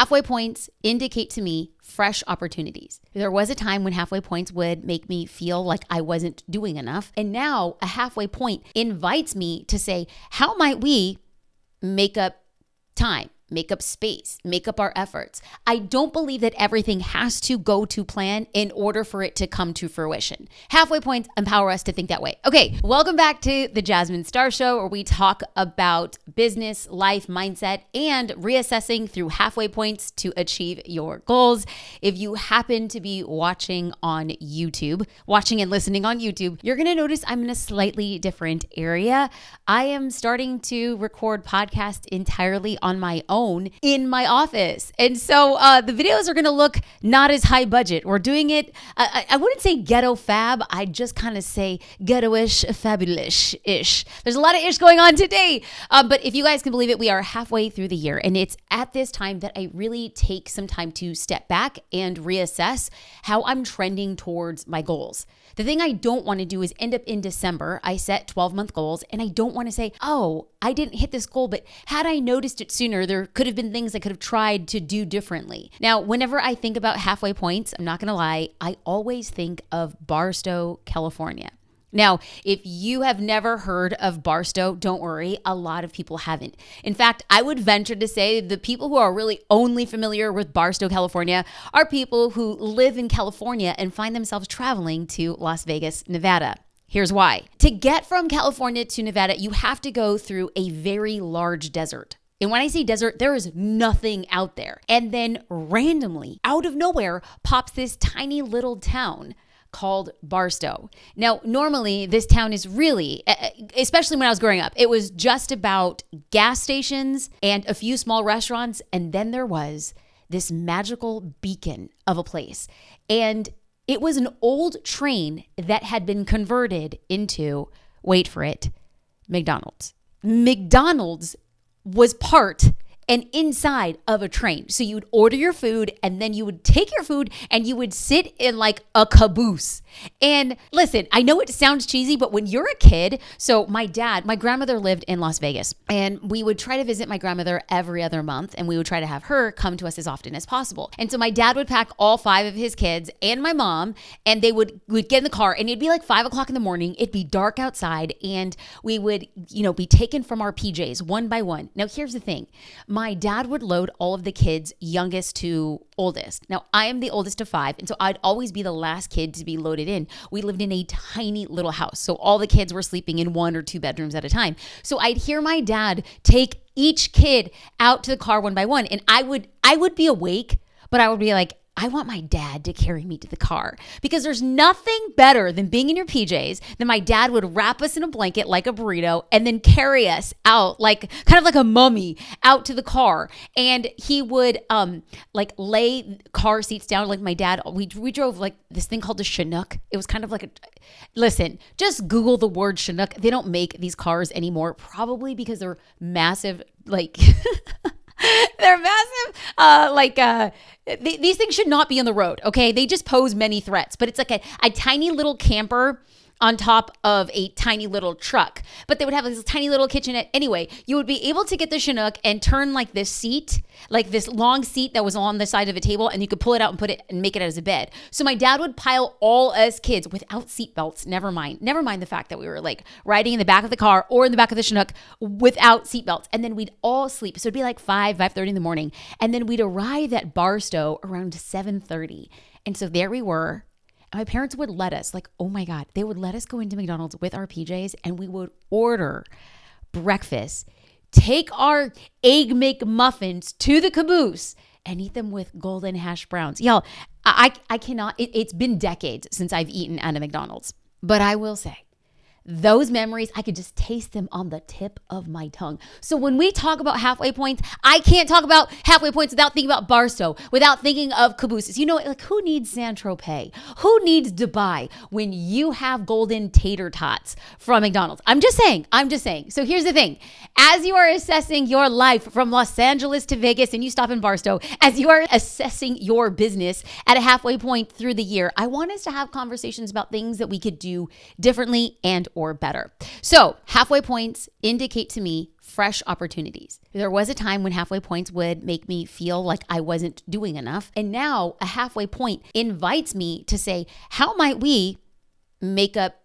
Halfway points indicate to me fresh opportunities. There was a time when halfway points would make me feel like I wasn't doing enough. And now a halfway point invites me to say, how might we make up time, make up space, make up our efforts? I don't believe that everything has to go to plan in order for it to come to fruition. Halfway points empower us to think that way. Okay, welcome back to the Jasmine Star Show, where we talk about business, life, mindset, and reassessing through halfway points to achieve your goals. If you happen to be watching on YouTube, watching and listening on YouTube, you're going to notice I'm in a slightly different area. I am starting to record podcasts entirely on my own in my office. And so the videos are going to look not as high budget. We're doing it, I wouldn't say ghetto fab. I'd just kind of say ghetto-ish, fabulous-ish. There's a lot of ish going on today. But if you guys can believe it, we are halfway through the year. And it's at this time that I really take some time to step back and reassess how I'm trending towards my goals. The thing I don't want to do is end up in December. I set 12-month goals, and I don't want to say, oh, I didn't hit this goal, but had I noticed it sooner, there could have been things I could have tried to do differently. Now, whenever I think about halfway points, I'm not going to lie, I always think of Barstow, California. Now, if you have never heard of Barstow, don't worry, a lot of people haven't. In fact, I would venture to say the people who are really only familiar with Barstow, California are people who live in California and find themselves traveling to Las Vegas, Nevada. Here's why. To get from California to Nevada, you have to go through a very large desert. And when I say desert, there is nothing out there. And then randomly, out of nowhere, pops this tiny little town called Barstow. Now, normally this town is really, especially when I was growing up, it was just about gas stations and a few small restaurants. And then there was this magical beacon of a place. And it was an old train that had been converted into, wait for it, McDonald's. McDonald's was part and inside of a train. So you would order your food, and then you would take your food and you would sit in like a caboose. And listen, I know it sounds cheesy, but when you're a kid, so my grandmother lived in Las Vegas, and we would try to visit my grandmother every other month, and we would try to have her come to us as often as possible. And so my dad would pack all 5 of his kids and my mom, and we'd get in the car, and it'd be like 5 o'clock in the morning. It'd be dark outside, and we would, be taken from our PJs one by one. Now, here's the thing. My dad would load all of the kids, youngest to oldest. Now, I am the oldest of 5, and so I'd always be the last kid to be loaded in. We lived in a tiny little house, so all the kids were sleeping in 1 or 2 bedrooms at a time. So I'd hear my dad take each kid out to the car one by one, and I would be awake, but I would be like, I want my dad to carry me to the car, because there's nothing better than being in your PJs. Then my dad would wrap us in a blanket like a burrito and then carry us out kind of like a mummy out to the car. And he would lay car seats down. Like my dad, we drove like this thing called the Chinook. It was kind of like listen, just Google the word Chinook. They don't make these cars anymore, probably because they're massive, they're massive. These things should not be on the road, okay? They just pose many threats, but it's like a tiny little camper on top of a tiny little truck. But they would have this tiny little kitchenette. Anyway, you would be able to get the Chinook and turn like this seat, like this long seat that was on the side of a table, and you could pull it out and put it and make it as a bed. So my dad would pile all us kids without seatbelts. Never mind the fact that we were like riding in the back of the car or in the back of the Chinook without seatbelts. And then we'd all sleep. So it'd be like 5:30 in the morning. And then we'd arrive at Barstow around 7:30. And so there we were. My parents would let us, oh my God, they would let us go into McDonald's with our PJs, and we would order breakfast, take our egg McMuffins to the caboose, and eat them with golden hash browns. Y'all, I cannot, it's been decades since I've eaten at a McDonald's, but I will say, those memories, I could just taste them on the tip of my tongue. So when we talk about halfway points, I can't talk about halfway points without thinking about Barstow, without thinking of cabooses. Who needs Saint-Tropez? Who needs Dubai when you have golden tater tots from McDonald's? I'm just saying. So here's the thing. As you are assessing your life from Los Angeles to Vegas and you stop in Barstow, as you are assessing your business at a halfway point through the year, I want us to have conversations about things that we could do differently and or better. So halfway points indicate to me fresh opportunities. There was a time when halfway points would make me feel like I wasn't doing enough. And now a halfway point invites me to say, how might we make up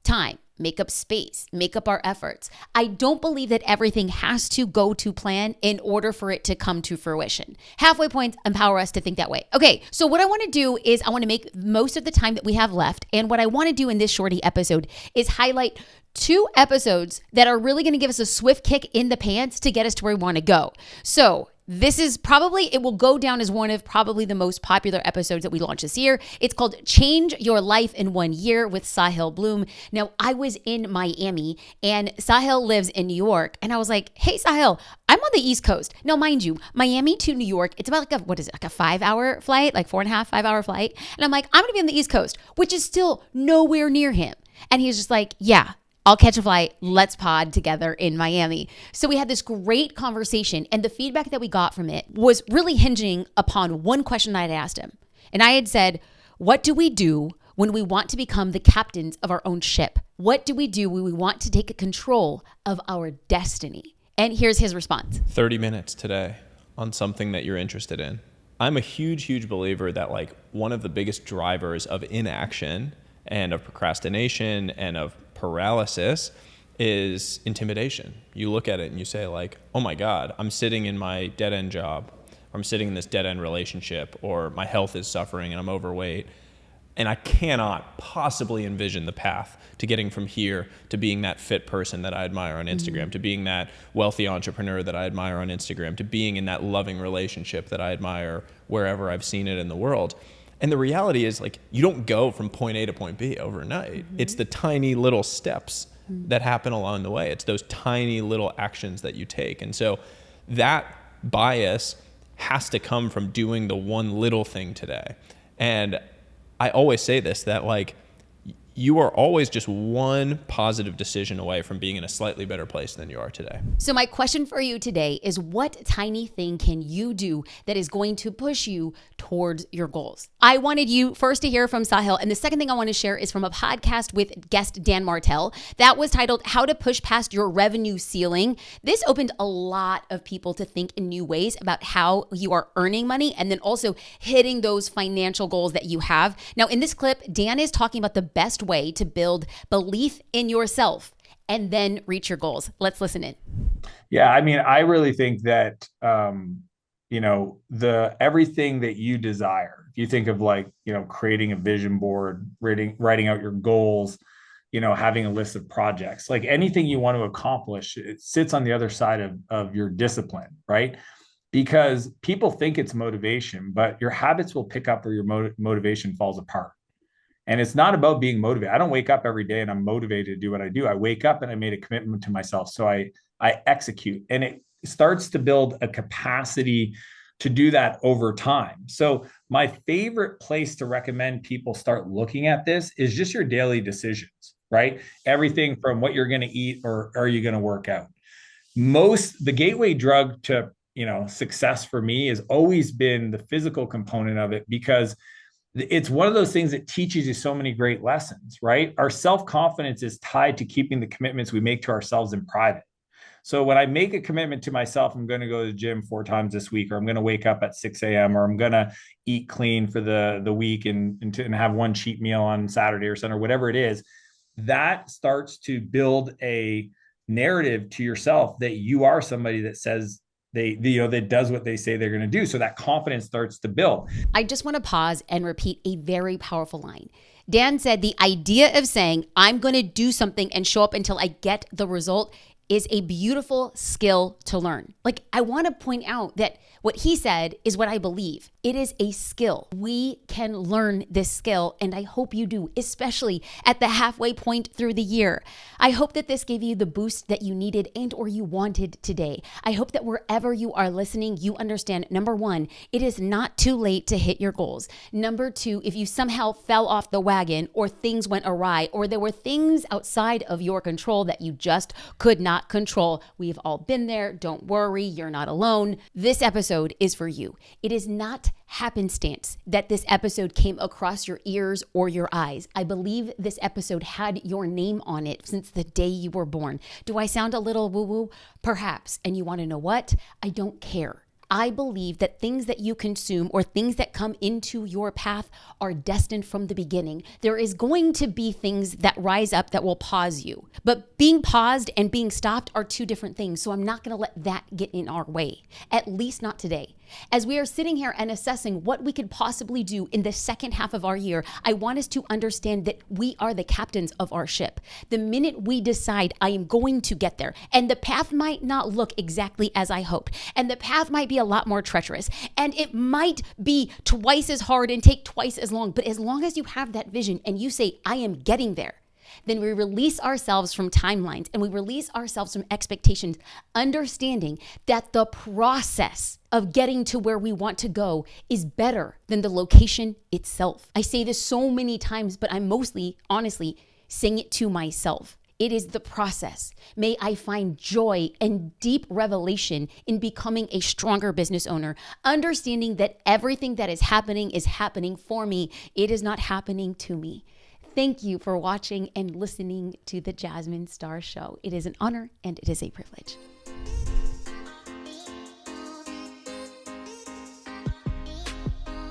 time, make up space, make up our efforts? I don't believe that everything has to go to plan in order for it to come to fruition. Halfway points empower us to think that way. Okay, so what I want to do is I want to make most of the time that we have left. And what I want to do in this shorty episode is highlight 2 episodes that are really going to give us a swift kick in the pants to get us to where we want to go. So this is probably, it will go down as one of probably the most popular episodes that we launched this year. It's called Change Your Life in 1 Year with Sahil Bloom. Now, I was in Miami and Sahil lives in New York. And I was like, hey, Sahil, I'm on the East Coast. Now, mind you, Miami to New York, it's about like a 5-hour flight, like 4.5, 5-hour flight. And I'm like, I'm going to be on the East Coast, which is still nowhere near him. And he's just like, yeah, I'll catch a flight. Let's pod together in Miami. So we had this great conversation, and the feedback that we got from it was really hinging upon one question I had asked him. And I had said, what do we do when we want to become the captains of our own ship? What do we do when we want to take control of our destiny? And here's his response. 30 minutes today on something that you're interested in. I'm a huge believer that like one of the biggest drivers of inaction and of procrastination and of paralysis is intimidation. You look at it and you say like, oh my God, I'm sitting in my dead end job, or I'm sitting in this dead end relationship, or my health is suffering and I'm overweight. And I cannot possibly envision the path to getting from here to being that fit person that I admire on Instagram, to being that wealthy entrepreneur that I admire on Instagram, to being in that loving relationship that I admire wherever I've seen it in the world. And the reality is like, you don't go from point A to point B overnight. It's the tiny little steps that happen along the way. It's those tiny little actions that you take. And so that bias has to come from doing the one little thing today. And I always say this, that like, you are always just one positive decision away from being in a slightly better place than you are today. So my question for you today is, what tiny thing can you do that is going to push you towards your goals? I wanted you first to hear from Sahil. And the second thing I want to share is from a podcast with guest Dan Martell that was titled How to Push Past Your Revenue Ceiling. This opened a lot of people to think in new ways about how you are earning money and then also hitting those financial goals that you have. Now, in this clip, Dan is talking about the best way to build belief in yourself and then reach your goals. Let's listen in. Yeah, I mean, I really think that, everything that you desire, if you think of like, creating a vision board, writing out your goals, having a list of projects, like anything you want to accomplish, it sits on the other side of your discipline, right? Because people think it's motivation, but your habits will pick up where your motivation falls apart. And it's not about being motivated. I don't wake up every day and I'm motivated to do what I do. I wake up and I made a commitment to myself. So I execute, and it starts to build a capacity to do that over time. So my favorite place to recommend people start looking at this is just your daily decisions, right? Everything from what you're going to eat or are you going to work out? The gateway drug to, success for me has always been the physical component of it, because it's one of those things that teaches you so many great lessons, right? Our self-confidence is tied to keeping the commitments we make to ourselves in private. So when I make a commitment to myself, I'm going to go to the gym 4 times this week, or I'm going to wake up at 6 a.m., or I'm going to eat clean for the week and have one cheat meal on Saturday or Sunday, or whatever it is, that starts to build a narrative to yourself that you are somebody that says, that does what they say they're going to do. So that confidence starts to build. I just want to pause and repeat a very powerful line. Dan said the idea of saying, I'm going to do something and show up until I get the result is a beautiful skill to learn. Like, I want to point out that what he said is what I believe. It is a skill. We can learn this skill, and I hope you do, especially at the halfway point through the year. I hope that this gave you the boost that you needed and or you wanted today. I hope that wherever you are listening, you understand, number 1, it is not too late to hit your goals. Number 2, if you somehow fell off the wagon or things went awry or there were things outside of your control that you just could not cannot control. We've all been there. Don't worry, you're not alone. This episode is for you. It is not happenstance that this episode came across your ears or your eyes. I believe this episode had your name on it since the day you were born. Do I sound a little woo-woo? Perhaps. And you want to know what? I don't care. I believe that things that you consume or things that come into your path are destined from the beginning. There is going to be things that rise up that will pause you. But being paused and being stopped are two different things. So I'm not going to let that get in our way, at least not today. As we are sitting here and assessing what we could possibly do in the second half of our year, I want us to understand that we are the captains of our ship. The minute we decide I am going to get there, and the path might not look exactly as I hoped, and the path might be a lot more treacherous, and it might be twice as hard and take twice as long, but as long as you have that vision and you say, I am getting there, then we release ourselves from timelines and we release ourselves from expectations, understanding that the process of getting to where we want to go is better than the location itself. I say this so many times, but I'm mostly, honestly, saying it to myself. It is the process. May I find joy and deep revelation in becoming a stronger business owner, understanding that everything that is happening for me. It is not happening to me. Thank you for watching and listening to the Jasmine Star Show. It is an honor and it is a privilege.